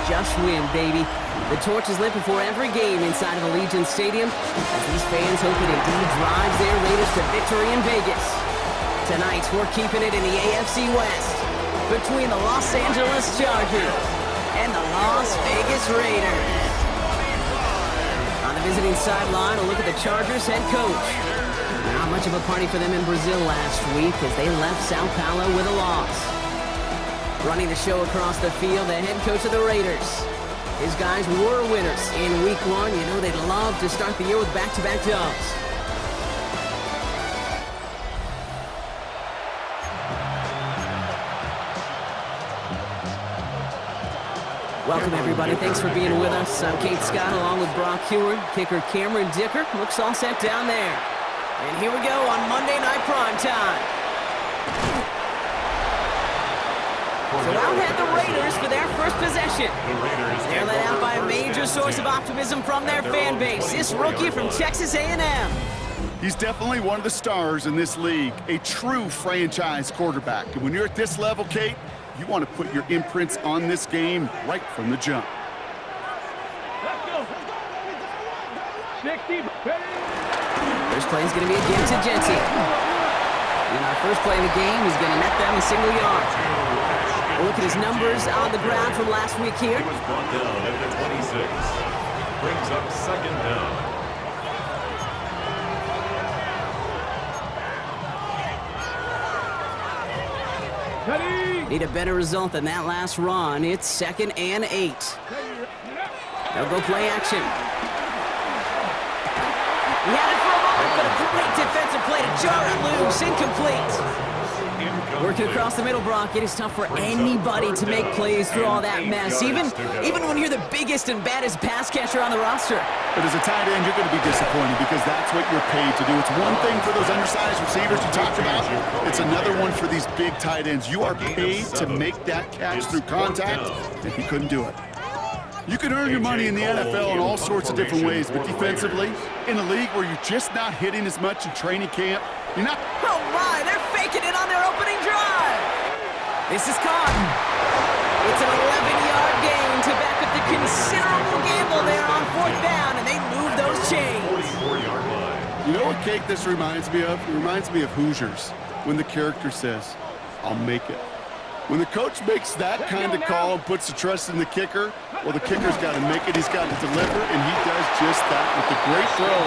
just win, baby. The torch is lit before every game inside of Allegiant Stadium as these fans hope it indeed drives their Raiders to victory in Vegas. Tonight, we're keeping it in the AFC West between the Los Angeles Chargers and the Las Vegas Raiders. On the visiting sideline, a look at the Chargers head coach. Not much of a party for them in Brazil last week as they left Sao Paulo with a loss. Running the show across the field, the head coach of the Raiders. His guys were winners in Week 1. You know they'd love to start the year with back-to-back dubs. Welcome, everybody. Thanks for being with us. I'm Kate Scott along with Brock Heward. Kicker Cameron Dicker looks all set down there. And here we go on Monday Night Primetime. So out head the Raiders for their first possession. They're led out by a major source of optimism from their fan base. This rookie from Texas A&M. He's definitely one of the stars in this league, a true franchise quarterback. And when you're at this level, Kate, you want to put your imprints on this game right from the jump. First play is going to be again to Genty. And our first play of the game is going to net them a single yard. We'll look at his numbers on the ground from last week here. He was brought down at the 26. Brings up second down. Need a better result than that last run. It's 2nd and 8. They'll go play action. He had it for a moment, but a great defensive play to jar it loose. Incomplete. Working across the middle, Brock, it is tough for anybody to make plays through all that mess, even when you're the biggest and baddest pass catcher on the roster. But as a tight end, you're going to be disappointed because that's what you're paid to do. It's one thing for those undersized receivers you talked about. It's another one for these big tight ends. You are paid to make that catch through contact, and he couldn't do it. You can earn your money in the NFL in all sorts of different ways, but defensively, in a league where you're just not hitting as much in training camp, you're not... Oh my, they're faking it on their opening drive. This is caught. It's an 11-yard gain to back up the considerable gamble there on 4th down, and they move those chains. 44-yard line. You know what, Cake, this reminds me of? It reminds me of Hoosiers, when the character says, "I'll make it." When the coach makes that kind of call and puts the trust in the kicker, well, the kicker's got to make it, he's got to deliver, and he does just that with a great throw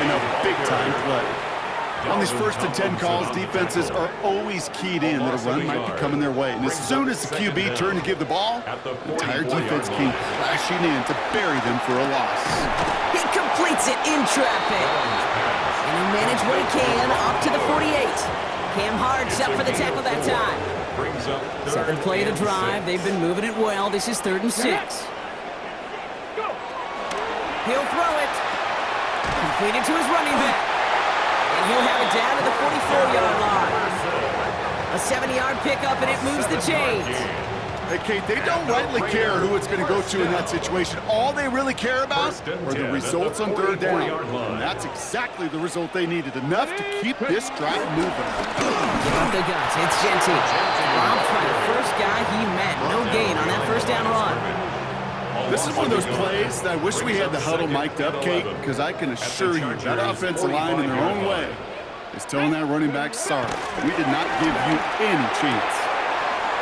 and a big-time play. On these 1st and 10 calls, defenses are always keyed in that a run might be coming their way. And as soon as the QB turned to give the ball, the entire defense came crashing in to bury them for a loss. He completes it in traffic. And he'll manage what he can up to the 48. Cam Hard's up for the tackle that time. 7th play of the drive. They've been moving it well. This is 3rd and 6. He'll throw it. Completed to his running back. And he'll have it down to the 44-yard line. A 7-yard pickup, and it moves the chains. Hey, Kate, they don't rightly care who it's going to go to in that situation. All they really care about are the results on 3rd down. And that's exactly the result they needed. Enough to keep this drive moving. Give up the guts. It's Genty. Robbed by the first guy he met. No gain on that 1st down run. This is one of those plays that I wish we had the huddle mic'd up, Kate, because I can assure you that offensive line in their own way is telling that running back, sorry, we did not give you any chance.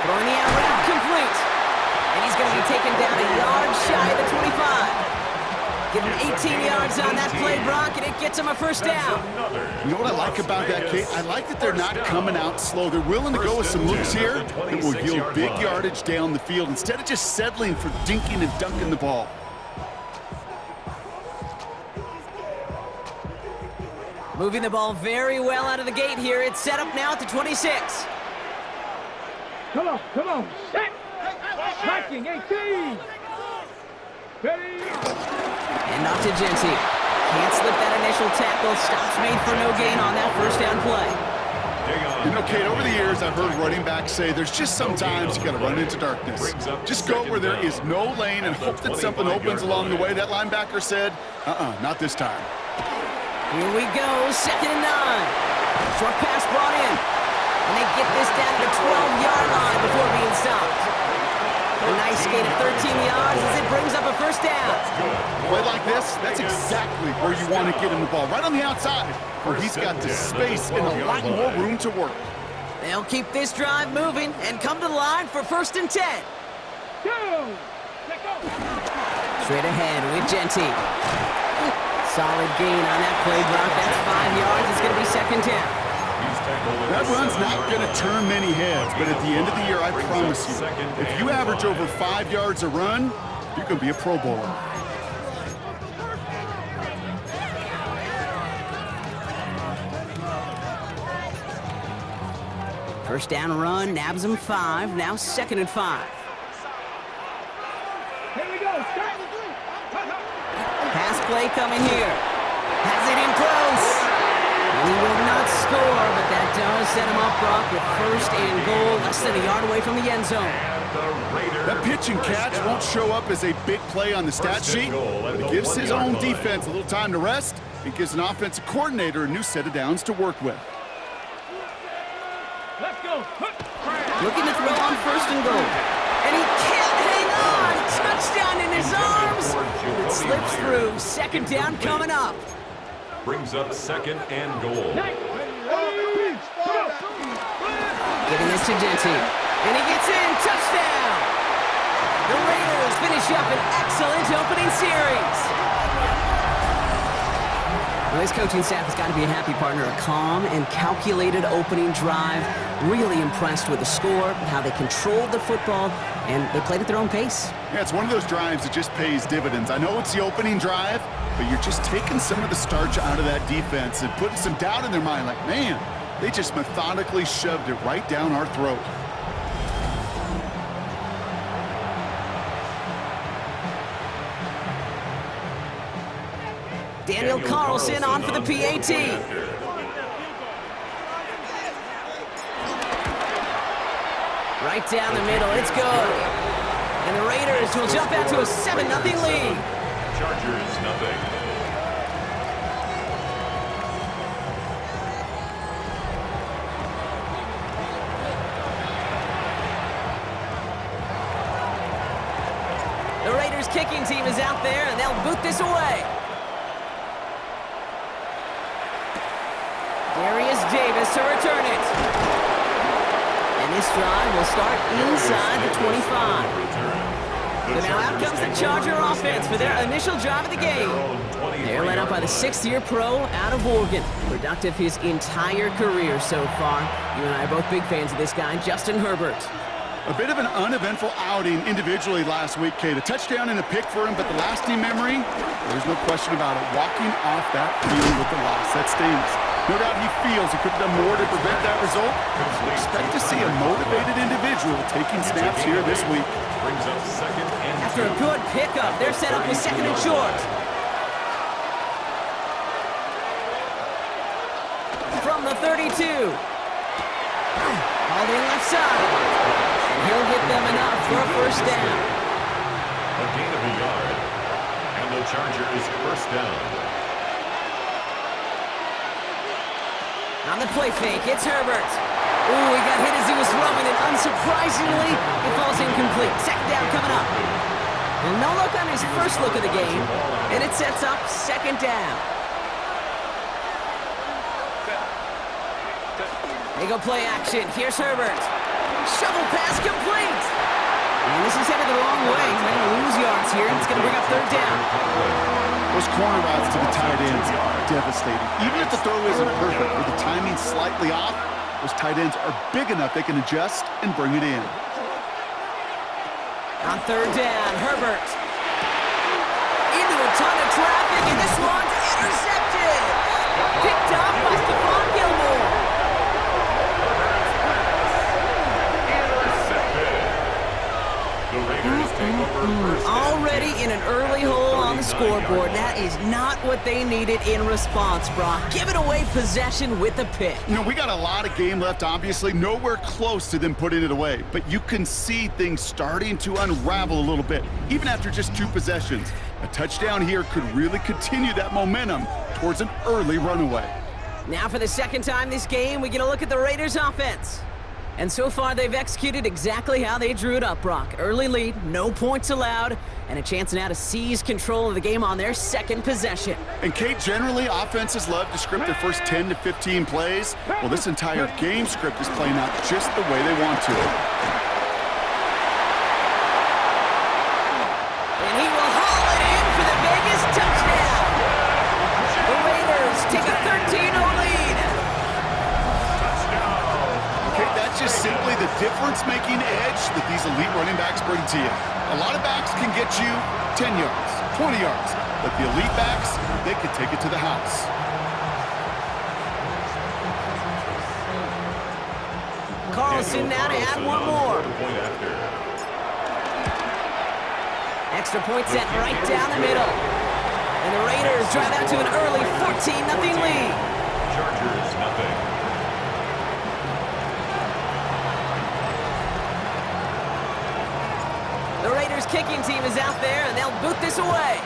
Throwing the out route complete. And he's going to be taken down a yard shy of the 25. Give him 18 yards on that play, Brock, and it gets him a 1st down. You know what I like about that, Kate? I like that they're not coming out slow. They're willing to go with some looks here that will yield big yardage down the field instead of just settling for dinking and dunking the ball. Moving the ball very well out of the gate here. It's set up now at the 26. Come on, set! Tracking, 18! Ready! And off to Genty. Can't slip that initial tackle. Stops made for no gain on that 1st down play. You know, Kate, over the years, I've heard running backs say there's just sometimes you got to run into darkness. Just go where there is no lane and hope that something opens along the way. That linebacker said, not this time. Here we go, 2nd and 9. Short pass brought in. And they get this down to the 12-yard line before being stopped. A nice skate of 13 yards, this, that's exactly where you want to get him the ball. Right on the outside, where he's got the space and a lot more room to work. They'll keep this drive moving and come to the line for 1st and 10. Straight ahead with Genty. Solid gain on that play block. That's 5 yards. It's going to be 2nd down. That run's not going to turn many heads, but at the end of the year, I promise you, if you average over 5 yards a run, you're going to be a Pro Bowler. First down run, nabs him 5. Now 2nd and 5. Here we go. Pass play coming here. Has it in close. And he will not score, but that does set him up, Brock, with 1st and goal, less than a yard away from the end zone. That pitch and catch won't show up as a big play on the stat sheet, but it gives his own defense a little time to rest. It gives an offensive coordinator a new set of downs to work with. Let's go. Looking to throw on 1st and goal. And he can't hang on. Touchdown in his arms. It slips through. 2nd down coming up. Brings up 2nd and goal. Giving this to Genty. And he gets in. Touchdown. The Raiders finish up an excellent opening series. Well, this coaching staff has got to be a happy partner. A calm and calculated opening drive. Really impressed with the score, how they controlled the football, and they played at their own pace. Yeah, it's one of those drives that just pays dividends. I know it's the opening drive, but you're just taking some of the starch out of that defense and putting some doubt in their mind. Like, man, they just methodically shoved it right down our throat. Daniel Carlson on for the PAT. Right down the middle, it's good. And the Raiders will jump out to a 7-0 lead. Chargers, nothing. The Raiders kicking team is out there, and they'll boot this away. Darius Davis to return it. And this drive will start inside the 25. So now out comes the Charger offense for their initial drive of the game. They're led up by the 6th-year pro out of Oregon. Productive his entire career so far. You and I are both big fans of this guy, Justin Herbert. A bit of an uneventful outing individually last week, Kate. A touchdown and a pick for him, but the lasting memory, there's no question about it. Walking off that field with the loss, that stings. No doubt he feels he could have done more to prevent that result. Expect to see a motivated individual taking snaps here this week. Brings up 2nd and After a good pickup, they're set up with 2nd and short. From the 32. Hauled in left side. And he'll get them enough for a 1st down. a gain of a yard. And the Chargers 1st down. On the play fake, it's Herbert. Ooh, he got hit as he was throwing, and unsurprisingly, it falls incomplete. 2nd down coming up. Well, no look on his first look of the game, and it sets up 2nd down. They go play action. Here's Herbert. Shovel pass complete. And this is headed the wrong way. They're going to lose yards here, and it's going to bring up 3rd down. Those corner routes to the tight ends are devastating. Even if the throw isn't perfect or the timing's slightly off, those tight ends are big enough they can adjust and bring it in. On 3rd down, Herbert. Into a ton of traffic, and this one's intercepted. Picked up by Stephon Gilmore. The Raiders take over 1st. Already in an early hole on the scoreboard. That is not what they needed in response, Brock. Giving away possession with the pick. You know, we got a lot of game left, obviously. Nowhere close to them putting it away. But you can see things starting to unravel a little bit, even after just 2 possessions. A touchdown here could really continue that momentum towards an early runaway. Now for the 2nd time this game, we get a look at the Raiders offense. And so far, they've executed exactly how they drew it up, Brock. Early lead, no points allowed, and a chance now to seize control of the game on their second possession. And Kate, generally, offenses love to script their first 10 to 15 plays. Well, this entire game script is playing out just the way they want to. And he will haul it in for the Vegas touchdown. The Raiders take a 13-0 lead. Kate, that's just simply the difference-making edge that these elite running backs bring to you. A lot of backs can get you 10 yards, 20 yards, but the elite backs, they can take it to the house. Carlson now to add one more. Extra point set right down the middle. And the Raiders drive out to an early 14-0 lead. Chargers, nothing. The Raiders kicking team is out there, and they'll boot this away.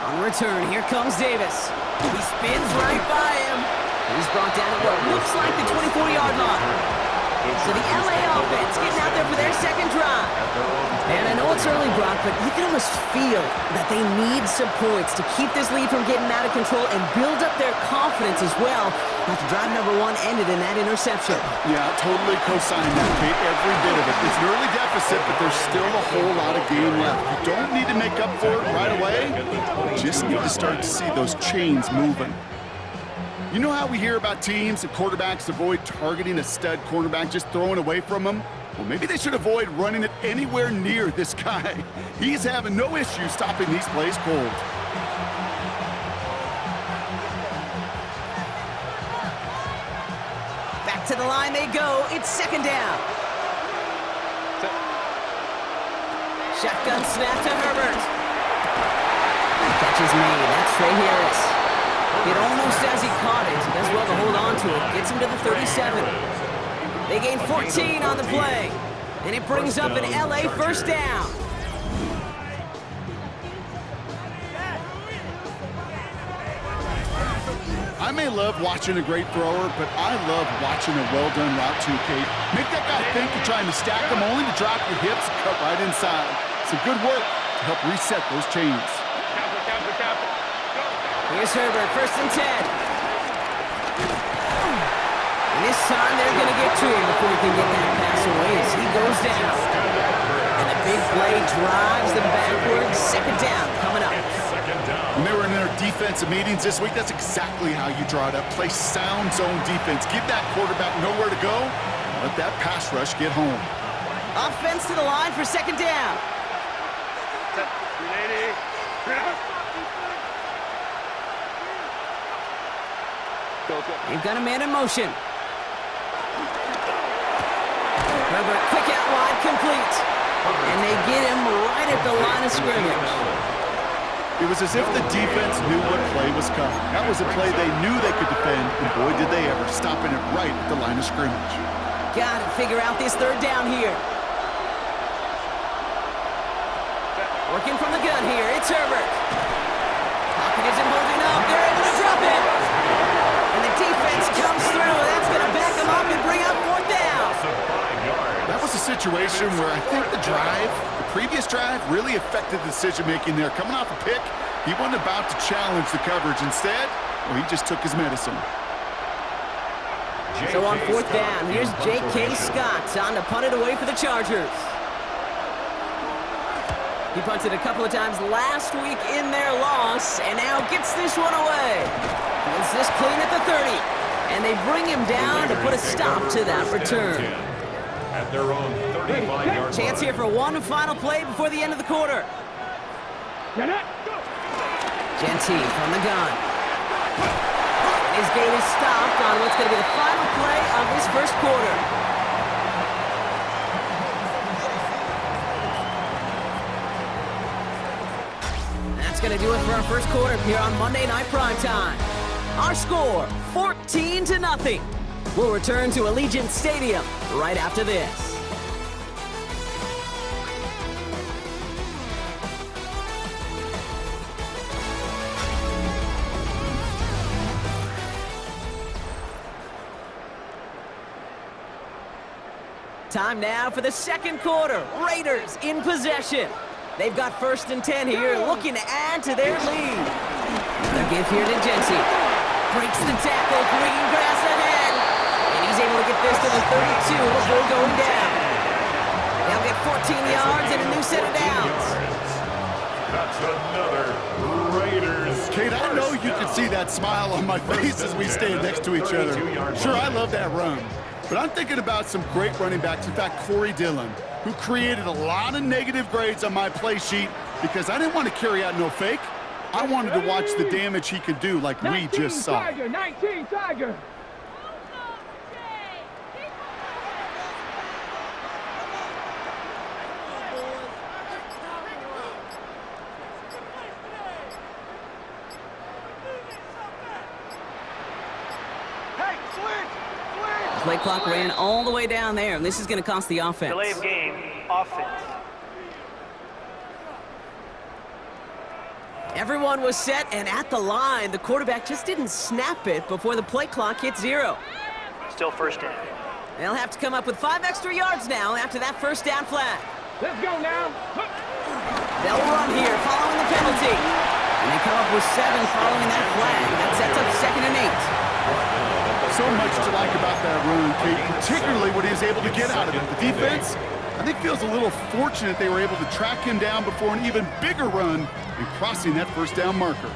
On the return, here comes Davis. He spins right by him. He's brought down at what looks like the 24-yard line. So the LA offense getting out there for their second drive. And I know it's early, Brock, but you can almost feel that they need some points to keep this lead from getting out of control and build up their confidence as well. After drive number one ended in that interception. Yeah, totally co-sign that, Kate, every bit of it. It's an early deficit, but there's still a whole lot of game left. You don't need to make up for it right away. You just need to start to see those chains moving. You know how we hear about teams and quarterbacks avoid targeting a stud cornerback, just throwing away from him? Well, maybe they should avoid running it anywhere near this guy. He's having no issue stopping these plays cold. Back to the line they go. It's second down. Shotgun snap to Herbert. Catch is made. That's Trey Harris. It almost as he caught it. He does well to hold on to it. Gets him to the 37. They gain 14 on the play. And it brings up an LA first down. I may love watching a great thrower, but I love watching a well-done route too, Kate. Make that guy think you're trying to stack them, only to drop your hips and cut right inside. Some good work to help reset those chains. Here's Herbert, first and 10. And this time they're going to get to him before he can get that pass away as he goes down. And the big play drives them backwards. Second down coming up. When they were in their defensive meetings this week, that's exactly how you draw it up. Play sound zone defense. Give that quarterback nowhere to go. Let that pass rush get home. Offense to the line for second down. They've got a man in motion. Herbert, quick out wide, complete. And they get him right at the line of scrimmage. It was as if the defense knew what play was coming. That was a play they knew they could defend, and boy, did they ever, stopping it right at the line of scrimmage. Got to figure out this third down here. Working from the gun here, it's Herbert. Pocket isn't holding up. They're able to drop it. And the defense comes through. That's going to back them up and bring up fourth down. That was a situation where I think the previous drive really affected the decision-making there. Coming off a pick, he wasn't about to challenge the coverage. Instead, well, he just took his medicine. So on fourth down, here's J.K. Scott on to punt it away for the Chargers. He punted a couple of times last week in their loss, and now gets this one away. Fields this clean at the 30, and they bring him down to put a stop to that return. At their own 35-yard Chance here for one final play before the end of the quarter. Genty from the gun. His game is stopped on what's going to be the final play of this first quarter. Going to do it for our first quarter here on Monday Night Primetime. Our score, 14-0. We'll return to Allegiant Stadium right after this. Time now for the second quarter. Raiders in possession. They've got 1st and 10 here, looking to add to their lead. Another give here to Jency. Breaks the tackle, green grass ahead. And he's able to get this to the 32 before going down. They'll get 14 yards and a new set of downs. That's another Raiders. Kate, I know you can see that smile on my face as we stand next to each other. Sure, I love that run. But I'm thinking about some great running backs. In fact, Corey Dillon, who created a lot of negative grades on my play sheet because I didn't want to carry out no fake. I wanted to watch the damage he could do like we just saw. 19 Tiger. Play clock ran all the way down there, and this is going to cost the offense. Delay of game, offense. Everyone was set and at the line. The quarterback just didn't snap it before the play clock hit 0. Still 1st down. They'll have to come up with 5 extra yards now after that 1st down flag. Let's go now. They'll run here following the penalty. And they come up with 7 following that flag. That sets up 2nd and 8. So much to like about that run, Kate, particularly what he was able to get out of it. The defense, I think, feels a little fortunate they were able to track him down before an even bigger run and crossing that 1st down marker.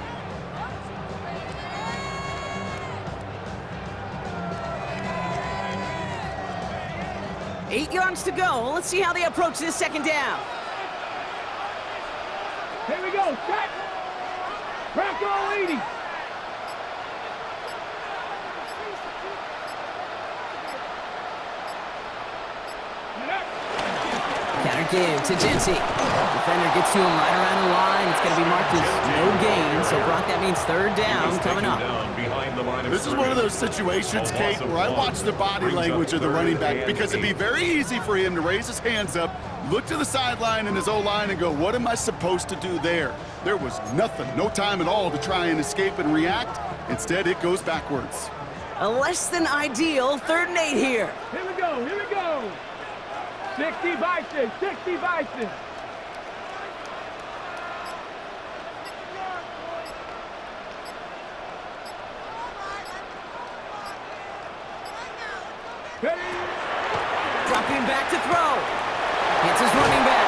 Eight yards to go. Let's see how they approach this 2nd down. Here we go. Set. Crack all 80. Counter give to Jency. Defender gets to him right around the line. It's going to be marked as no gain. So, Brock, that means 3rd down coming up. This is one of those situations, Kate, where I watch the body language of the running back because it'd be very easy for him to raise his hands up, look to the sideline in his O-line and go, what am I supposed to do there? There was nothing, no time at all to try and escape and react. Instead, it goes backwards. A less than ideal 3rd and 8 here. Here we go. Here we go. 60 Bison. 60 Bison. Dropping back to throw. It's his running back.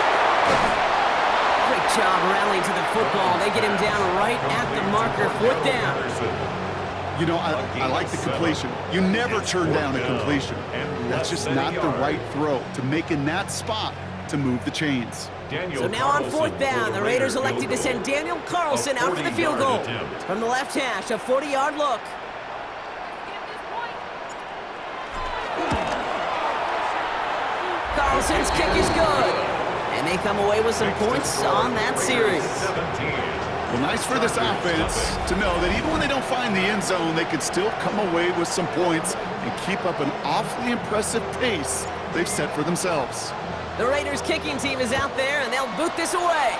Great job rallying to the football. They get him down right at the marker. 4th down. You know, I like the completion. You never turn down a completion. That's just not the right throw to make in that spot to move the chains. So now on 4th down, the Raiders elected to send Daniel Carlson out for the field goal. From the left hash, a 40-yard look. Carlson's kick is good. And they come away with some points on that series. Well, nice for this offense to know that even when they don't find the end zone, they can still come away with some points and keep up an awfully impressive pace they've set for themselves. The Raiders kicking team is out there, and they'll boot this away.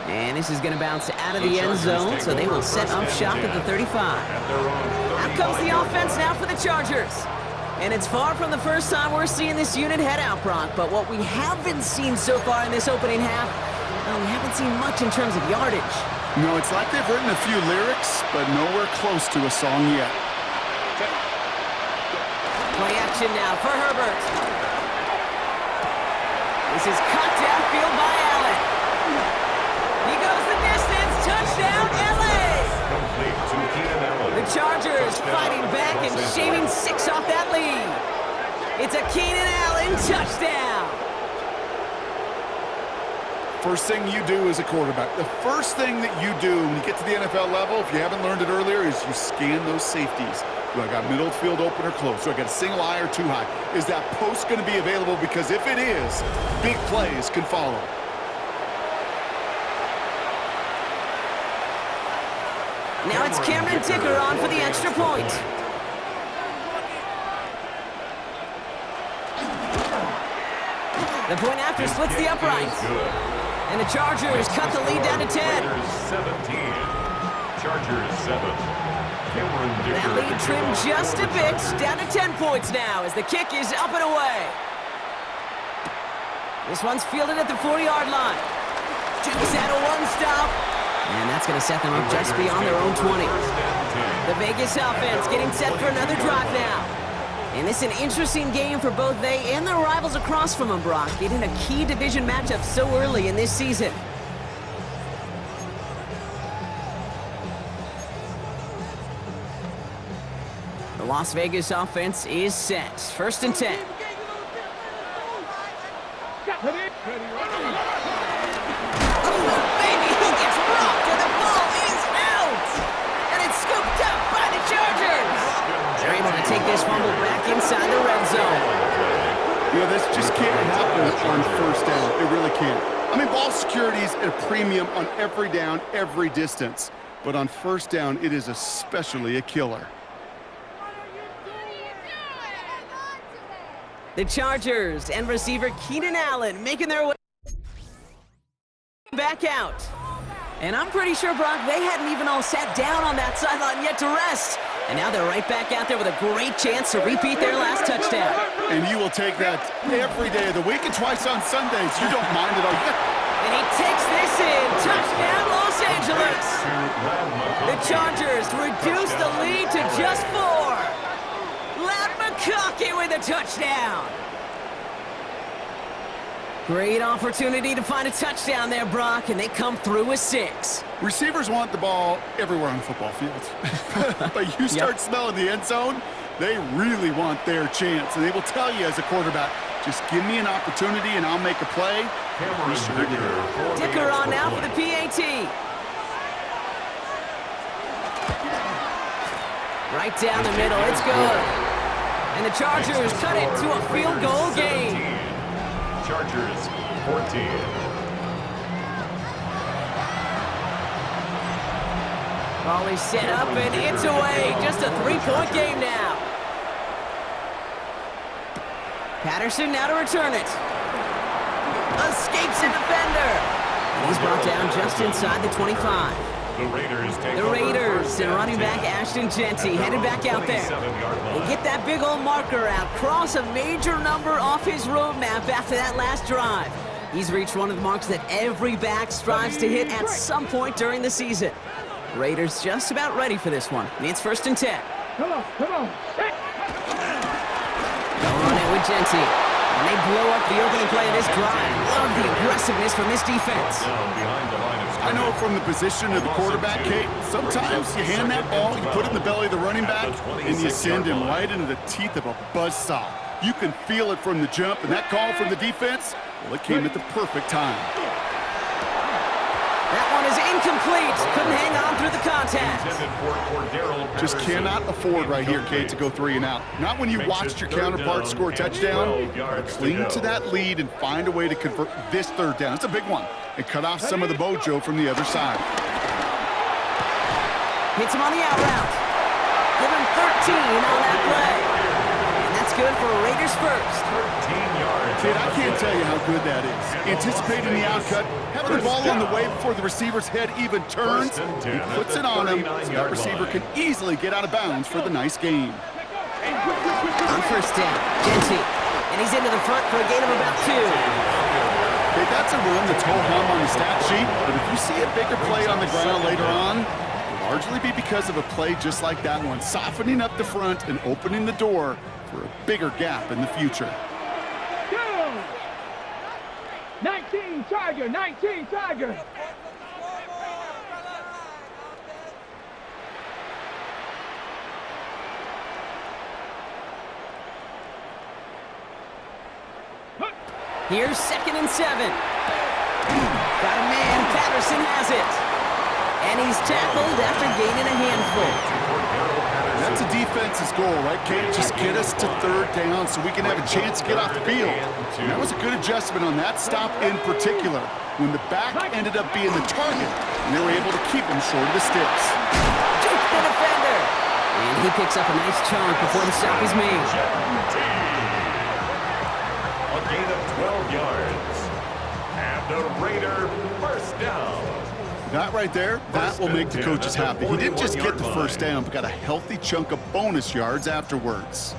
And this is going to bounce out of the end zone, so they will set up shop at the 35. Out comes the offense now for the Chargers. And it's far from the first time we're seeing this unit head out, Brock, but what we haven't seen so far in this opening half, well, we haven't seen much in terms of yardage. You know, it's like they've written a few lyrics, but nowhere close to a song yet. Play action now for Herbert. This is cut downfield by Allen. He goes the distance. Touchdown, LA! The Chargers fighting back and shaving 6 off that lead. It's a Keenan Allen touchdown. First thing you do as a quarterback, the first thing that you do when you get to the NFL level, if you haven't learned it earlier, is you scan those safeties. Do I got middle field open or close? Do I got a single high or 2 high? Is that post going to be available? Because if it is, big plays can follow. Now it's Cameron Dicker on for the extra point. The point after splits the uprights. And the Chargers cut the lead down to 10. Raiders 17, Chargers 7. That lead trimmed just a bit, down to 10 points now as the kick is up and away. This one's fielded at the 40-yard line. Takes out a one-stop. And that's going to set them up just beyond their own 20. The Vegas offense getting set for another drive now. And this is an interesting game for both they and their rivals across from them, Brock, getting a key division matchup so early in this season. The Las Vegas offense is set. 1st and 10. They're able to take this fumble back inside the red zone. You know, this just can't happen on 1st down. It really can't. I mean, ball security is at a premium on every down, every distance. But on 1st down, it is especially a killer. The Chargers and receiver Keenan Allen making their way back out. And I'm pretty sure, Brock, they hadn't even all sat down on that sideline yet to rest. And now they're right back out there with a great chance to repeat their last touchdown. And you will take that every day of the week and twice on Sundays. You don't mind it all. And he takes this in. Touchdown, Los Angeles. The Chargers reduce the lead to just 4. Loud McConkey with a touchdown. Great opportunity to find a touchdown there, Brock, and they come through with 6. Receivers want the ball everywhere on the football field. But you start smelling the end zone, they really want their chance. And they will tell you as a quarterback, just give me an opportunity and I'll make a play. Dicker on now for the PAT. Right down the middle, it's good. And the Chargers cut it to a field goal game. Chargers 14. Ball is set up and it's away. Just a 3-point game now. Patterson now to return it. Escapes a defender. And he's brought down just inside the 25. The Raiders and running back Ashton Genty headed back out there. They get that big old marker out, cross a major number off his roadmap after that last drive. He's reached one of the marks that every back strives to hit at some point during the season. Raiders just about ready for this one. It's 1st and 10. Come on. On it with Genty. And they blow up the opening play of this drive. Love the aggressiveness from this defense. I know from the position of the quarterback, Kate, sometimes you hand that ball, you put it in the belly of the running back, and you send him right into the teeth of a buzzsaw. You can feel it from the jump, and that call from the defense, well, it came at the perfect time. That one is incomplete. Couldn't hang on through the contact. Just cannot afford right here, Kate, to go 3 and out. Not when you watched your counterpart score a touchdown. Cling to that lead and find a way to convert this 3rd down. It's a big one. And cut off some of the mojo from the other side. Hits him on the out route. Give him 13 on that play. And that's good for Raiders first. 13 yards. Kid, I can't tell you how good that is. Anticipating the outcut, having the ball on the way before the receiver's head even turns. He puts it on him, so that receiver can easily get out of bounds for the nice game. On 1st down, Genty. And he's into the front for a gain of about 2. Okay, that's a run that's ho-hum on the stat sheet, but if you see a bigger play on the ground later on, it'll largely be because of a play just like that one, softening up the front and opening the door for a bigger gap in the future. Go! 19 Tiger. Here's 2nd and 7. Got a man. Patterson has it. And he's tackled after gaining a handful. That's a defense's goal, right, Kate? Just get us to 3rd down so we can have a chance to get off the field. And that was a good adjustment on that stop in particular, when the back ended up being the target, and they were able to keep him short of the sticks. Juke the defender. And he picks up a nice chunk before the stop is made. A gain of 12 yards. And the Raider 1st down. That right there, that will make the coaches happy. He didn't just get the first down, but got a healthy chunk of bonus yards afterwards.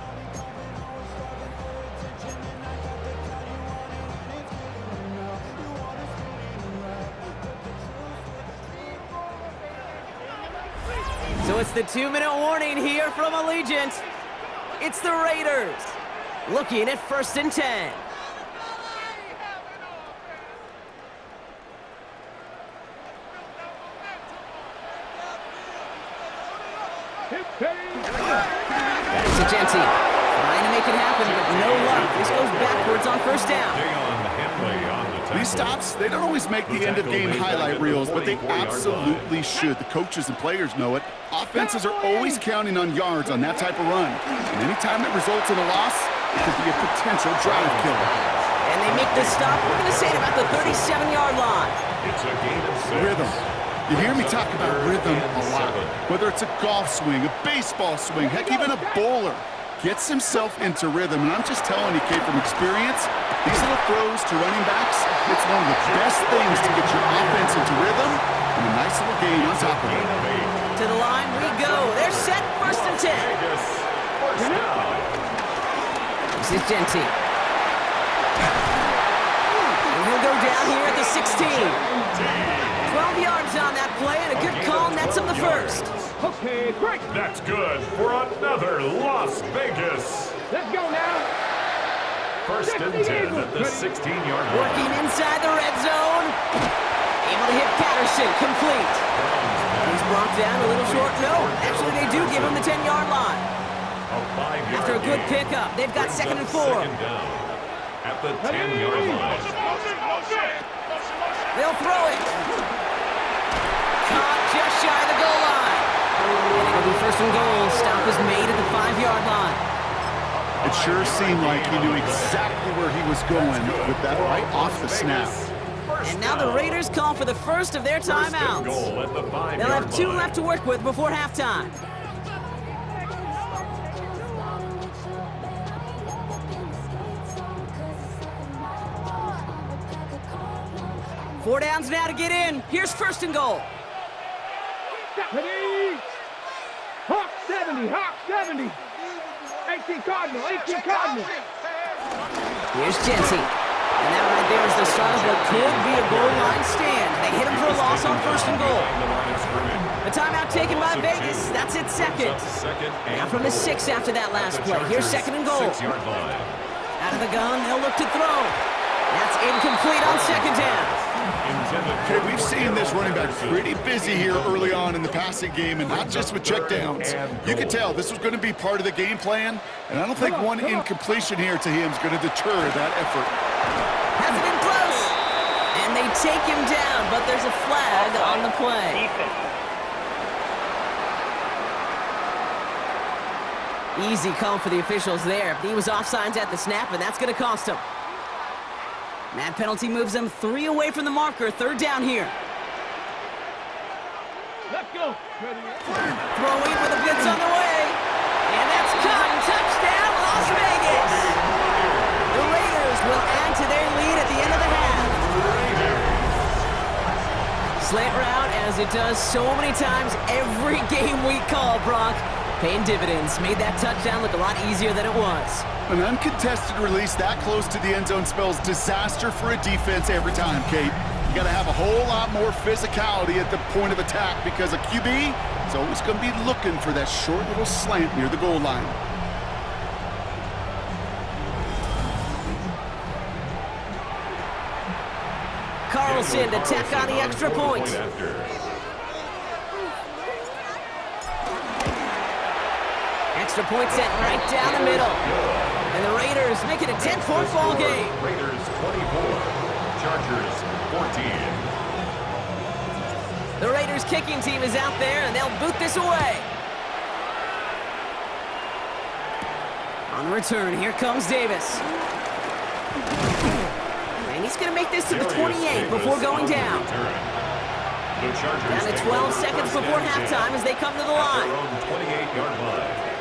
So it's the 2-minute warning here from Allegiant. It's the Raiders looking at 1st and 10. Back to Genty. Trying to make it happen, but no luck. This goes backwards on 1st down. These stops, they don't always make the end-of-game highlight reels, but they absolutely should. The coaches and players know it. Offenses are always counting on yards on that type of run. And anytime it results in a loss, it could be a potential drive killer. And they make the stop, we're going to say it about the 37-yard line. It's a gain of 6. Rhythm. You hear me talk about rhythm a lot. Whether it's a golf swing, a baseball swing, heck, even a bowler gets himself into rhythm. And I'm just telling you, Kate, from experience, these little throws to running backs, it's one of the best things to get your offense into rhythm and a nice little gain on top of it. To the line we go. They're set, 1st and 10. This is Genty. And he'll go down here at the 16. 12 yards on that play, and a good call, and that's up the 1st. Okay, break. That's good for another Las Vegas. Let's go now. 1st and 10 at the 16-yard line. Working inside the red zone. Able to hit Patterson, complete. He's brought down a little short. No, actually they do give him the 10-yard line. After a good pickup, they've got 2nd and 4. Second down at the 10-yard line. They'll throw it. Caught just shy of the goal line. And it'll be 1st and goal. Stop is made at the 5-yard line. It sure seemed like he knew exactly where he was going with that right off the snap. And now the Raiders call for the 1st of their timeouts. They'll have 2 left to work with before halftime. Four downs now to get in. Here's 1st and goal. Deputy! Hawk 70, Hawk 70. 18 Cardinal, 18 Cardinal. Here's Genty. And that right there is the start of what could be a goal line stand. They hit him for a loss on 1st and goal. The timeout taken by Vegas. That's its 2nd. Now from the 6 after that last play. Here's 2nd and goal. Out of the gun, they'll look to throw. That's incomplete on 2nd down. Okay, we've seen this running back pretty busy here early on in the passing game, and not just with checkdowns. You could tell this was going to be part of the game plan, and I don't think one incompletion here to him is going to deter that effort. Has it in close. And they take him down, but there's a flag on the play. Easy call for the officials there. He was offsides at the snap, and that's going to cost him. That penalty moves them 3 away from the marker. 3rd down here. Let's go. Throwing with a blitz on the way. And that's caught. Touchdown, Las Vegas. The Raiders will add to their lead at the end of the half. Slant route, as it does so many times every game we call, Brock. Paying dividends. Made that touchdown look a lot easier than it was. An uncontested release that close to the end zone spells disaster for a defense every time, Kate. You got to have a whole lot more physicality at the point of attack because a QB is always going to be looking for that short little slant near the goal line. Carlson to tack on the extra point. Extra point sent right down the middle. And the Raiders make it a 10-point ball game. Raiders 24, Chargers 14. The Raiders kicking team is out there, and they'll boot this away. On the return, here comes Davis. And he's going to make this to the 28 before going down. Down to 12 seconds before halftime as they come to the line. 28-yard line.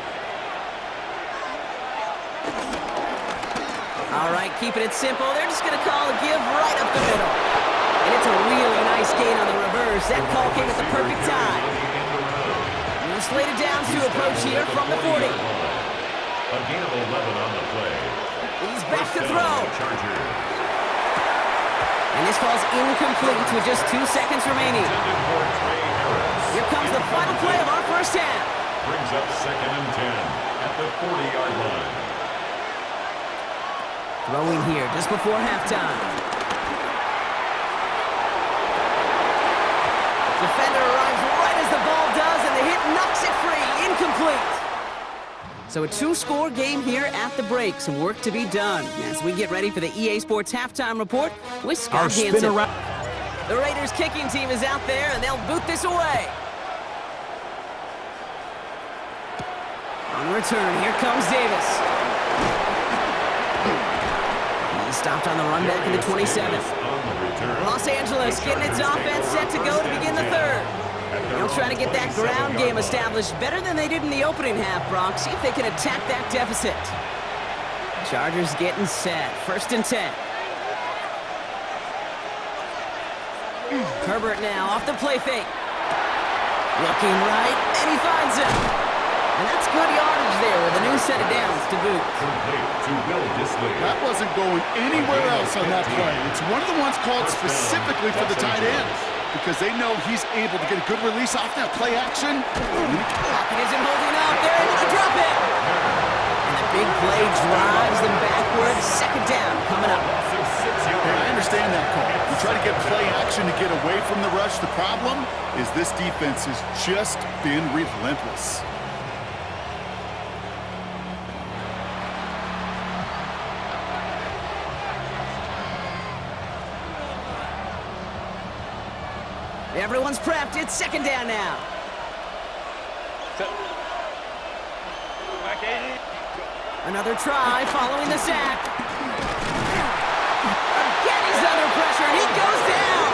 All right, keeping it simple. They're just going to call a give right up the middle. And it's a really nice gain on the reverse. That call came at the perfect time. New slated downs to approach here from the 40. A gain of 11 on the play. He's back to throw. Chargers. And this fall's incomplete with just 2 seconds remaining. Here comes the final play of our first half. Brings up 2nd and 10 at the 40-yard line. Throwing here just before halftime. Defender arrives right as the ball does, and the hit knocks it free. Incomplete. So a 2-score game here at the break. Some work to be done as we get ready for the EA Sports Halftime Report with Scott Hansen. The Raiders kicking team is out there, and they'll boot this away. On return, here comes Davis. He's stopped on the run back in the 27. Los Angeles getting its offense set to go to begin the third. They'll try to get that ground game established better than they did in the opening half, Brock. See if they can attack that deficit. Chargers getting set. 1st and 10. Herbert now off the play fake. Looking right, and he finds him. And that's good yardage there with a new set of downs to boot. That wasn't going anywhere else on that play. It's one of the ones called specifically for the tight end because they know he's able to get a good release off that play action. Pocket isn't holding up. They're able to drop it. And the big play drives them backwards. 2nd down coming up. Hey, I understand that call. You try to get play action to get away from the rush. The problem is this defense has just been relentless. Everyone's prepped. It's 2nd down now. Another try following the sack. Again, he's under pressure, and he goes down.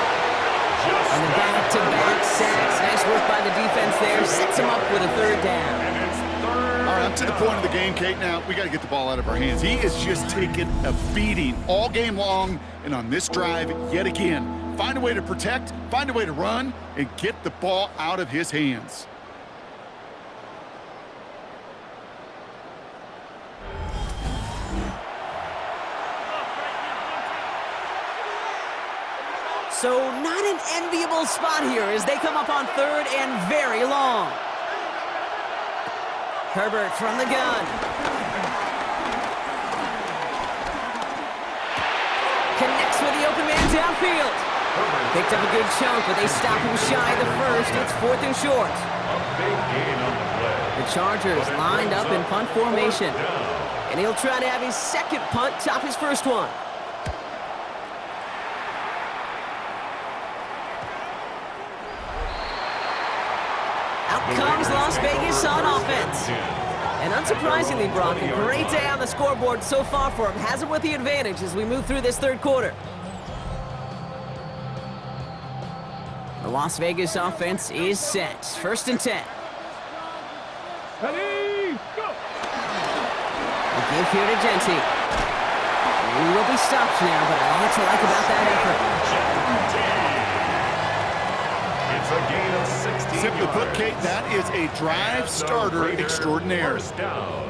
And the back-to-back sacks. Nice work by the defense there. Sets him up with a 3rd down. All right, I'm to the point of the game, Kate. Now, we got to get the ball out of our hands. He is just taking a beating all game long, and on this drive, yet again, find a way to protect, find a way to run, and get the ball out of his hands. So not an enviable spot here as they come up on 3rd and very long. Herbert from the gun. Connects with the open man downfield. Picked up a good chunk, but they stop him shy of the first. It's 4th and short. A big gain on the play. The Chargers lined up in punt formation. And he'll try to have his 2nd punt top his 1st one. Out comes Las Vegas on offense. And unsurprisingly, Brock, a great day on the scoreboard so far for him. Has him with the advantage as we move through this 3rd quarter. The Las Vegas offense is set. 1st and 10. Ready, go! A give here to Genty. And he will be stopped now, but a lot to like about that effort. It's a gain of 16 Simply yards. put, Kate, that is a drive starter extraordinaire. 1st down.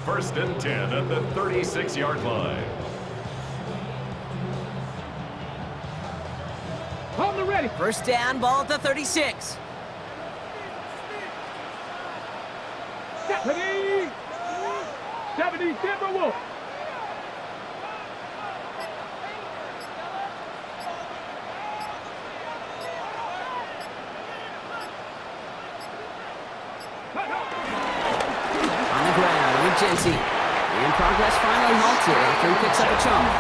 1st and 10 at the 36-yard line. On the ready. 1st down, ball at the 36. Ready. 70 Timberwolves. On the ground with Genty. And progress finally halted after he picks up a chunk.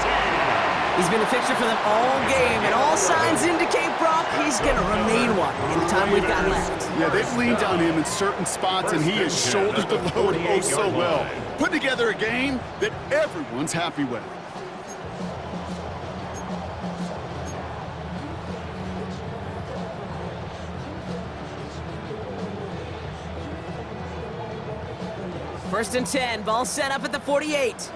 He's been a fixture for them all game, and all signs indicate, Brock, he's going to remain one in the time we've got left. Yeah, they've leaned on him in certain spots, and he has shouldered the load oh so well. Put together a game that everyone's happy with. First and 10, ball set up at the 48.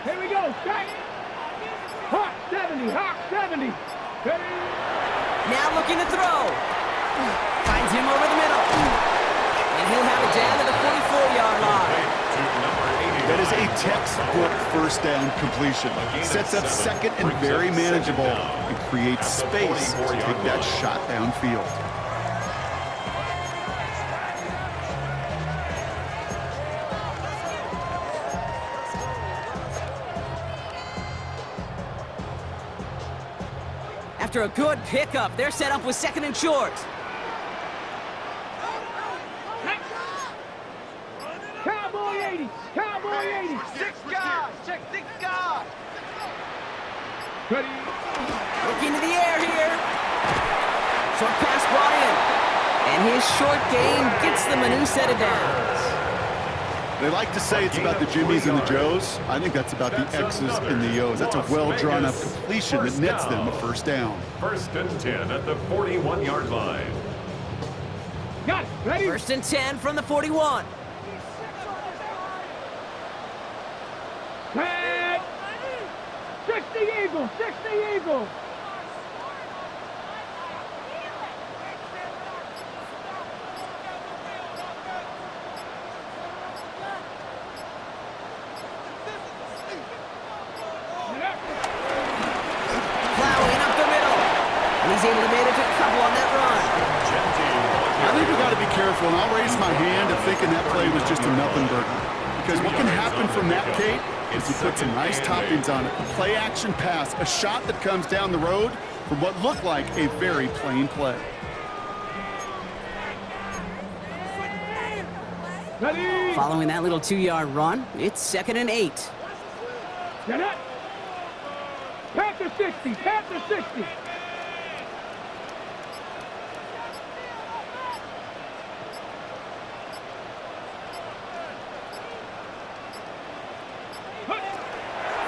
Here we go. Back. Hawk 70, Hawk 70. Ready? Now looking to throw. Finds him over the middle. And he'll have it down to the 44-yard line. That is a textbook first down completion. Sets up second and very manageable and creates space to take that shot downfield. After a good pickup, they're set up with second and short. Cowboy 80, Cowboy 80. Six guys. Check six guys. Ready? Looking to the air here. Short pass brought in. And his short game gets them a new set of downs. They like to say it's about the Jimmies and the Joes. I think that's about the X's and the O's. That's a well-drawn up completion that nets them a first down. 1st and 10 at the 41-yard line. Got it. Ready? 1st and 10 from the 41. Pat. 60 Eagles, 60 Eagles. Plowing up the middle. And he's able to manage a couple on that run. I think we got to be careful, and I'll raise my hand of thinking that play was just a nothing burger. Because what can happen from that, Kate, is you put some nice toppings on it. A play-action pass, a shot that comes down the road from what looked like a very plain play. Ready? Following that little 2-yard run, it's 2nd and 8. Get it. Panther 60, Panther 60.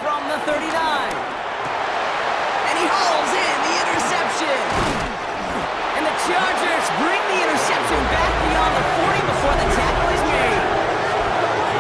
From the 39. And he hauls in the interception. And the Chargers bring the interception back beyond the 40 before the tackle is made.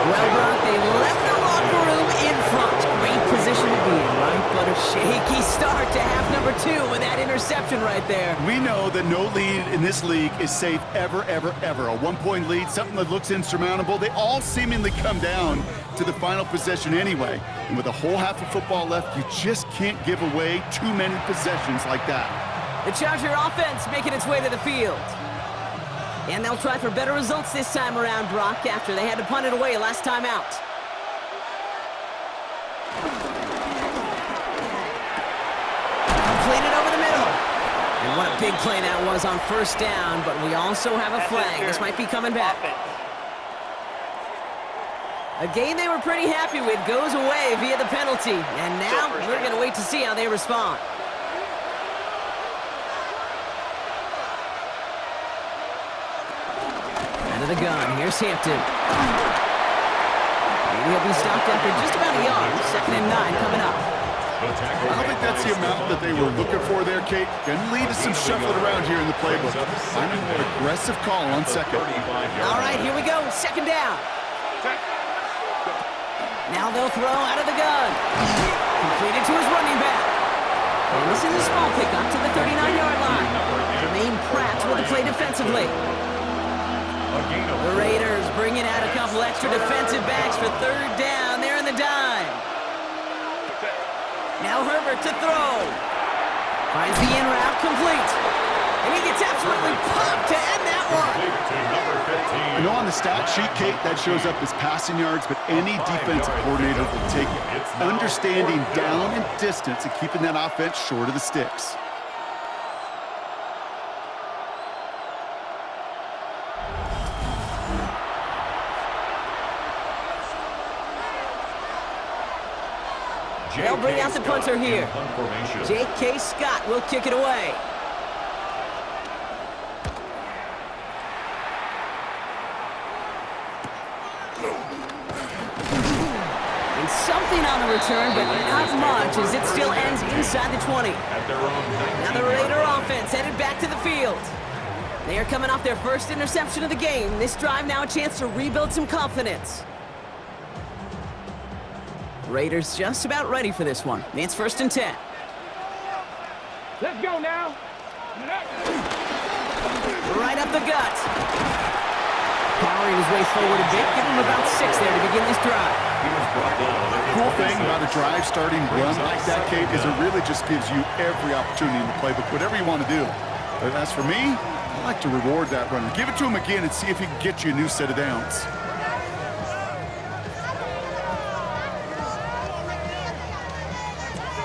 Well, Brock, they left the locker room in front. Great position to be in, right? But a shaky start to half number 2 with that interception right there. We know that no lead in this league is safe ever, ever, ever. A one-point lead, something that looks insurmountable. They all seemingly come down to the final possession anyway. And with a whole half of football left, you just can't give away too many possessions like that. The Charger offense making its way to the field. And they'll try for better results this time around, Brock, after they had to punt it away last time out. Completed over the middle. And what a big play that was on 1st down, but we also have a flag. This might be coming back. A game they were pretty happy with goes away via the penalty. And now we're going to wait to see how they respond. Out of the gun, here's Hampton. And he'll be stopped after just about a yard. 2nd and 9 coming up. I don't think that's the amount that they were looking for there, Kate. Going to lead to some shuffling around here in the playbook. Find a more aggressive call on 2nd. All right, here we go. 2nd down. Now they'll throw out of the gun. Completed to his running back. And this is a small pickup to the 39-yard line. Jermaine Pratt with the play defensively. The Raiders bringing out a couple extra defensive backs for 3rd down. They're in the dime. Now Herbert to throw. Finds the in route complete. And he gets absolutely popped to end that one. You know, on the stat sheet, Kate, that shows up as passing yards, but any defensive coordinator will take it. Understanding down and distance and keeping that offense short of the sticks. They'll bring out the punter here. J.K. Scott will kick it away. And something on the return, but not much, as it still ends inside the 20. Now the Raider offense headed back to the field. They are coming off their first interception of the game. This drive now a chance to rebuild some confidence. Raiders just about ready for this one. It's 1st and 10. Let's go now. Right up the gut. Powering his way forward a bit. Give him about 6 there to begin this drive. Cool thing about a drive starting run like that, Kate, is it really just gives you every opportunity in the playbook, whatever you want to do. But as for me, I like to reward that runner. Give it to him again and see if he can get you a new set of downs.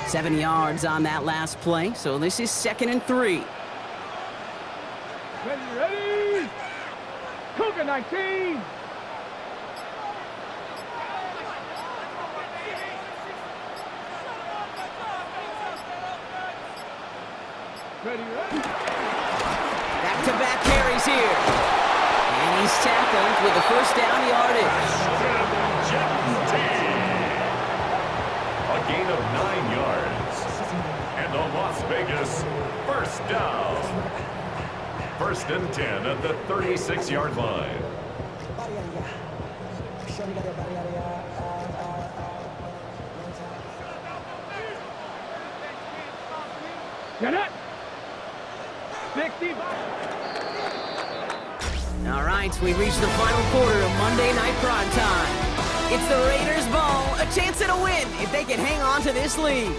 Seven yards on that last play, so this is 2nd and 3. Ready? Cougar 19. Ready? Back-to-back carries here. And he's tackled with a 1st down yardage. A gain of 9 yards. And the Las Vegas 1st down. 1st and 10 at the 36-yard line. Get it. 60. All right, we reached the final quarter of Monday Night Prime Time. It's the Raiders' ball, a chance at a win if they can hang on to this lead.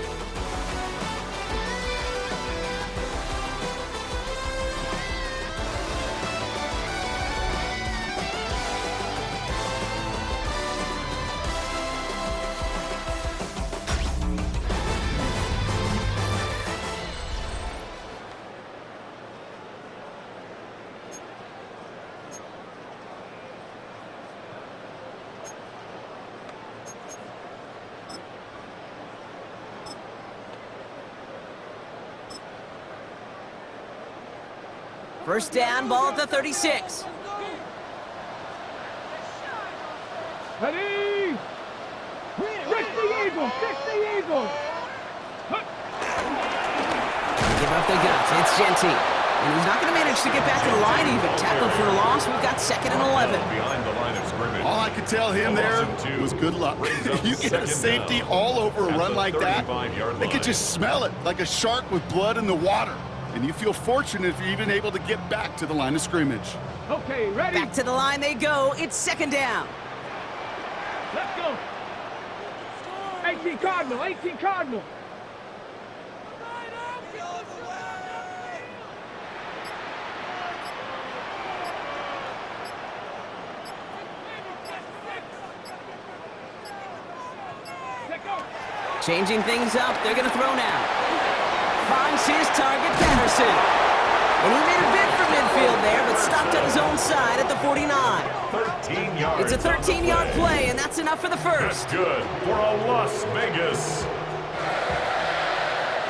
First down, ball at the 36. Ready? 60 Eagles, 60 Eagles. Give up the guts, it's Genty. And he's not going to manage to get back to the line even. Tackled for a loss, we've got 2nd and 11. Behind the line of scrimmage. All I could tell him there was good luck. You get a safety all over a run like that, they could just smell it like a shark with blood in the water. And you feel fortunate if you're even able to get back to the line of scrimmage. Okay, ready? Back to the line they go. It's 2nd down. Let's go. 18 Cardinal, 18 Cardinal. Changing things up, they're going to throw now. Finds his target, Patterson. And he made a bid for midfield there, but stopped on his own side at the 49. 13 yards. It's a 13-yard play, and that's enough for the first. That's good for a Las Vegas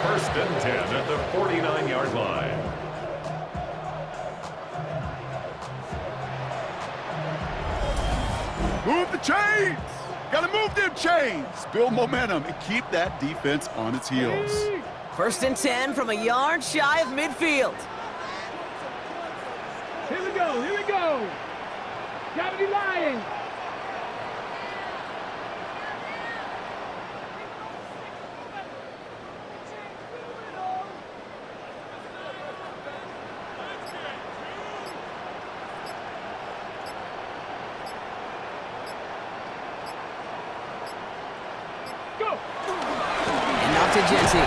1st and 10 at the 49-yard line. Move the chains! Gotta move them chains! Build momentum and keep that defense on its heels. 1st and 10 from a yard shy of midfield. Here we go, here we go. Gravity Lions. Go. And off to Genty.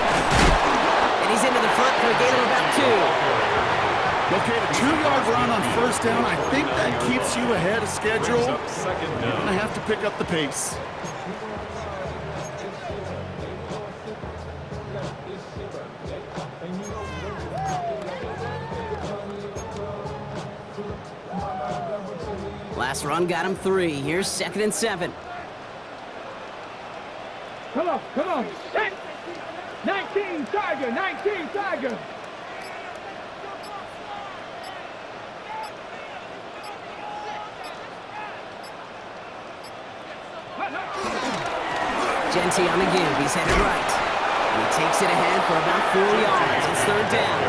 And he's into the front for a gain of about 2. Okay, a 2-yard run on 1st down. I think that keeps you ahead of schedule. Brings up 2nd You're down. going to have to pick up the pace. Last run got him 3. Here's 2nd and 7. Come on. Set. 19 Tiger, 19 Tiger. Genty on the give. He's headed right. And he takes it ahead for about 4 yards. It's 3rd down.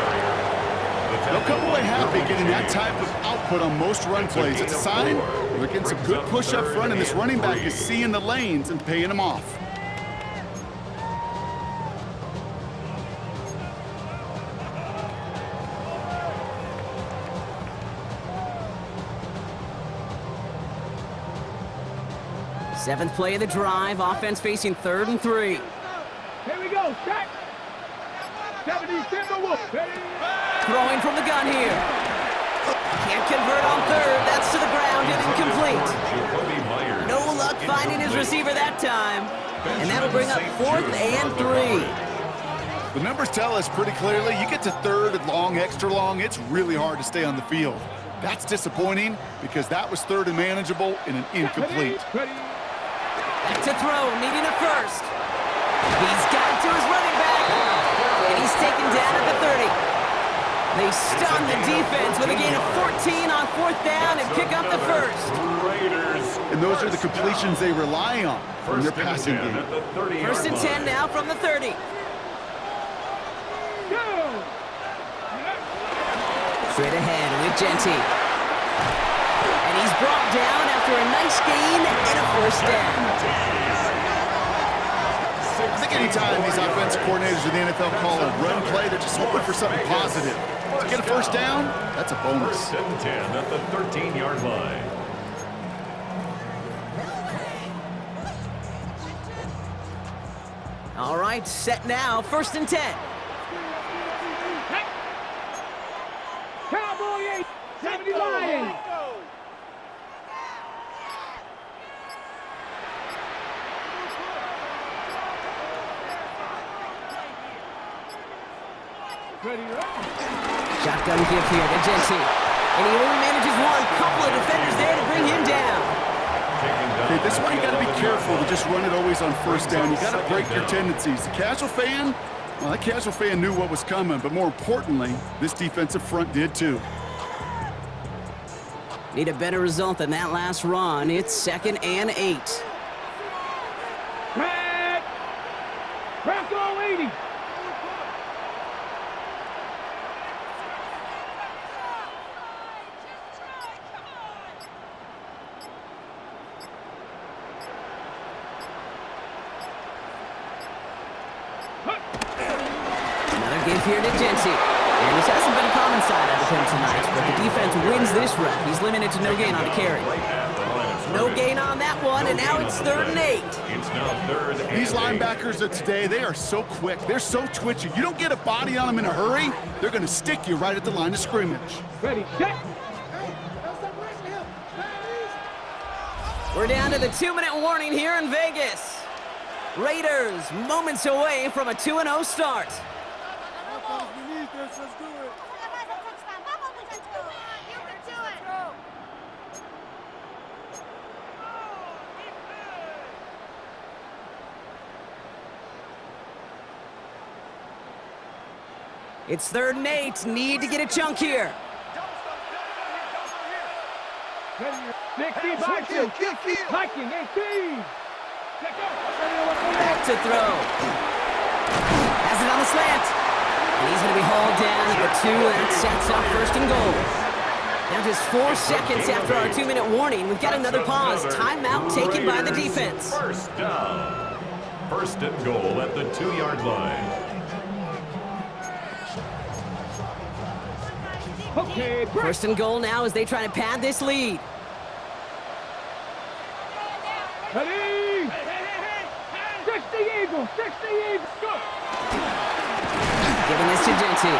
They'll come away happy getting that type of output on most run plays. It's a sign they're getting some good push up front, and this running back is seeing the lanes and paying them off. Seventh play of the drive, offense facing 3rd and 3. Here we go, set. 70, send the wolf. Throwing from the gun here. Can't convert on 3rd. That's to the ground and incomplete. No luck finding his receiver that time. And that'll bring up 4th and 3. The numbers tell us pretty clearly, you get to 3rd and long, extra long, it's really hard to stay on the field. That's disappointing because that was 3rd and manageable in an incomplete. Back to throw, needing a first. He's got it to his running back. And he's taken down at the 30. They stun the defense with a gain of 14 on 4th down and pick up the first. And those are the completions they rely on from their passing game. 1st and 10 now from the 30. Straight ahead with Genty. And he's brought down after a nice gain and a 1st down. I think anytime these offensive coordinators in the NFL call a run play, they're just hoping for something positive. To get a 1st down, that's a bonus. 1st and 10 at the 13-yard line. All right, set now, 1st and 10. Cowboy 8, 70 Lions. Shotgun give here to Genty. And he only manages one. Couple of defenders there to bring him down. Okay, this is why you got to be careful to just run it always on 1st down. You got to break your tendencies. The casual fan, well, that casual fan knew what was coming, but more importantly, this defensive front did too. Need a better result than that last run. It's 2nd and 8. Red. Bronco 80. Another give here to Genty. And this hasn't been a common side out of him tonight, but the defense wins this rep. He's limited to no gain on the carry. No gain on that one, and now it's 3rd and 8. It's now 3rd and 8. These linebackers of today, they are so quick. They're so twitchy. You don't get a body on them in a hurry, they're going to stick you right at the line of scrimmage. Ready, set. We're down to the 2-minute warning here in Vegas. Raiders moments away from a 2-0 start. It's 3rd and 8. Need to get a chunk here. 60, Viking, Viking 18. Back to throw. Has it on the slant. And he's going to be hauled down at the 2. That sets up 1st and goal. Now just 4 seconds after our 2-minute warning. We've got another pause. Timeout taken by the defense. 1st down. 1st and goal at the 2-yard line. Okay, 1st and goal now as they try to pad this lead. ready. 60 Eagles, 60 Eagles, go. Giving this to Genty.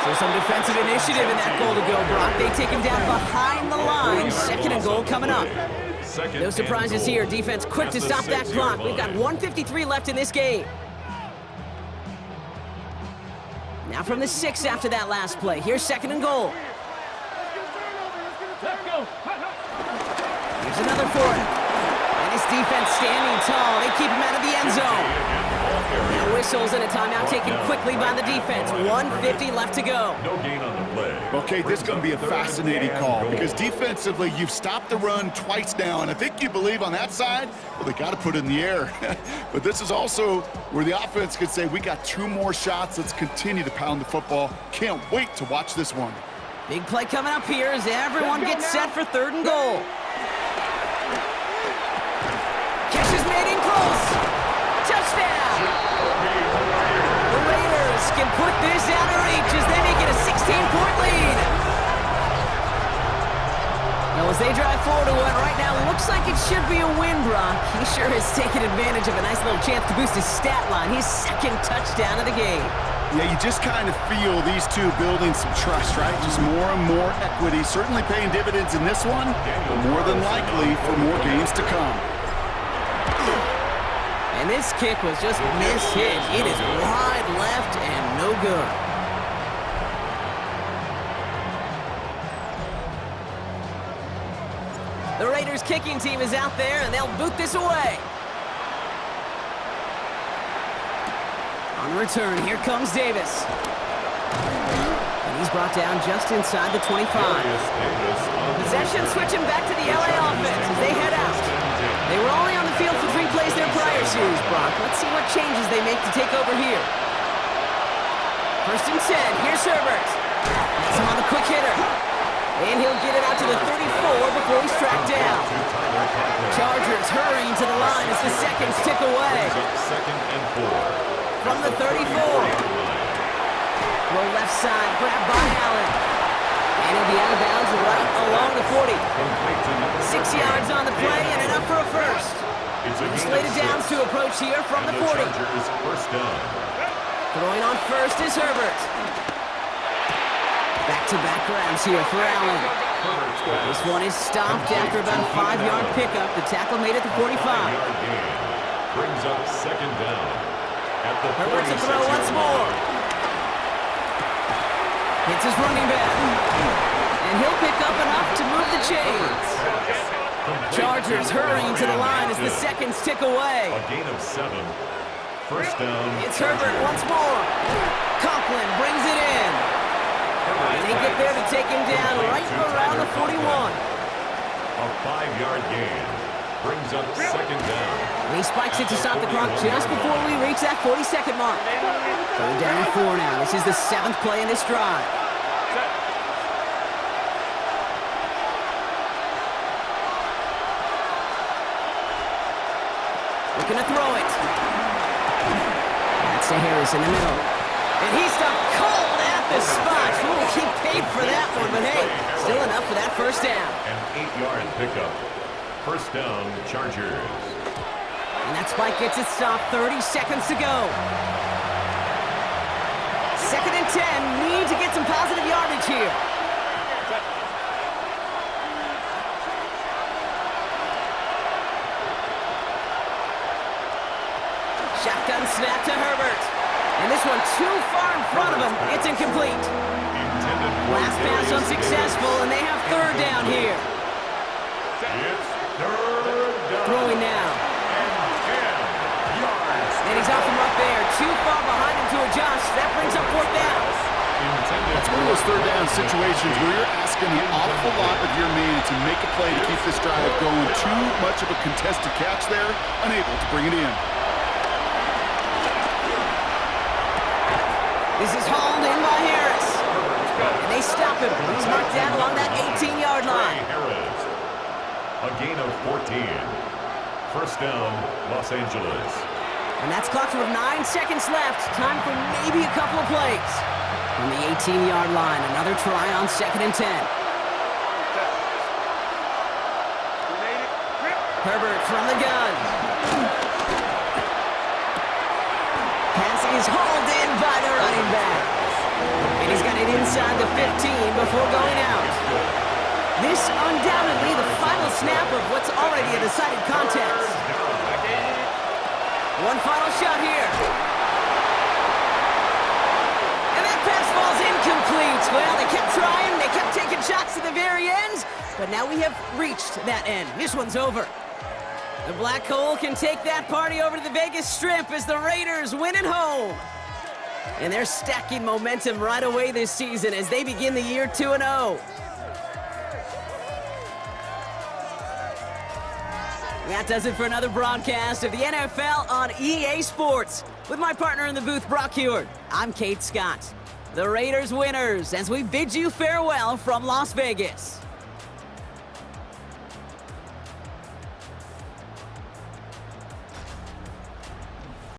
So some defensive initiative in that goal to go, Brock. They take him down behind the line. 2nd and goal coming up. No surprises here. Defense quick to stop that clock. We've got 1:53 left in this game. Now from the 6 after that last play. Here's 2nd and goal. Let's go. Here's another for it. And his defense standing tall. They keep him out of the end zone. Now whistles and a timeout taken quickly by the defense. 1:50 left to go. No gain on the play. Okay, this is going to be a fascinating call because defensively, you've stopped the run twice now, and I think you believe on that side, well, they got to put it in the air. But this is also where the offense could say, we got 2 more shots. Let's continue to pound the football. Can't wait to watch this one. Big play coming up here as everyone gets set for 3rd and goal. Catch is made in close. Touchdown! The Raiders can put this out of reach as they make it a 16-point lead. Now, as they drive forward to one right now, looks like it should be a win, Brock. He sure has taken advantage of a nice little chance to boost his stat line. His second touchdown of the game. Yeah, you just kind of feel these two building some trust, right? Just more and more equity. Certainly paying dividends in this one, but more than likely for more games to come. And this kick was just mishit. It is wide left and no good. The Raiders kicking team is out there, and they'll boot this away. On the return, here comes Davis. And he's brought down just inside the 25. Possession switching back to the LA offense as they head out. They were only on the field for 3 plays their prior series, Brock. Let's see what changes they make to take over here. First and 10, here's Herbert. Makes him on the quick hitter. And he'll get it out to the 34 before he's tracked down. Chargers hurrying to the line as the seconds tick away. Second and 4. From the 34. Throw left side, grabbed by Allen. And he'll be out of bounds right along the 40. 6 yards on the play and enough for a first. Slated downs to approach here from the 40. First down. Throwing on first is Herbert. Back-to-back grabs here for Allen. This one is stopped after about a 5-yard pickup. The tackle made it to 45. Brings up second down. Herbert to throw once more. Hits his running back. And he'll pick up enough to move the chains. Chargers hurrying to the line as the seconds tick away. A gain of 7. First down. It's Herbert once more. Conklin brings it in. And they get there to take him down right around the 41. A 5-yard gain. Brings up second down. And he spikes it to stop the clock just before we reach that 40-second mark. Third down and 4 now. This is the 7th play in this drive. Looking to throw it. That's to Harris in the middle. And he stopped cold at the spot. Ooh, he paid for that one, but hey, still enough for that first down. An 8-yard pickup. First down, Chargers. And that spike gets it stopped. 30 seconds to go. Second and 10. Need to get some positive yardage here. Shotgun snap to Herbert. And this one too far in front of him. It's incomplete. Last pass unsuccessful, and they have third down here. It's third down. Throwing now. And he's off him up there. Too far behind him to adjust. That brings up fourth down. It's one of those third down situations where you're asking an awful lot of your man to make a play to keep this drive going. Too much of a contested catch there, unable to bring it in. This is hauled in by Harris. And they stop him. He's marked down along that 18-yard line. Harris. A gain of 14. First down, Los Angeles. And that's clocked with 9 seconds left. Time for maybe a couple of plays. From the 18-yard line, another try on second and 10. Herbert from the gun. Pass is hauled in by the running back. And he's got it inside the 15 before going out. This undoubtedly the final snap of what's already a decided contest. One final shot here. And that pass falls incomplete. Well, they kept trying, they kept taking shots to the very end, but now we have reached that end. This one's over. The Black Hole can take that party over to the Vegas Strip as the Raiders win at home. And they're stacking momentum right away this season as they begin the year 2-0. That does it for another broadcast of the NFL on EA Sports. With my partner in the booth, Brock Heward, I'm Kate Scott. The Raiders winners as we bid you farewell from Las Vegas.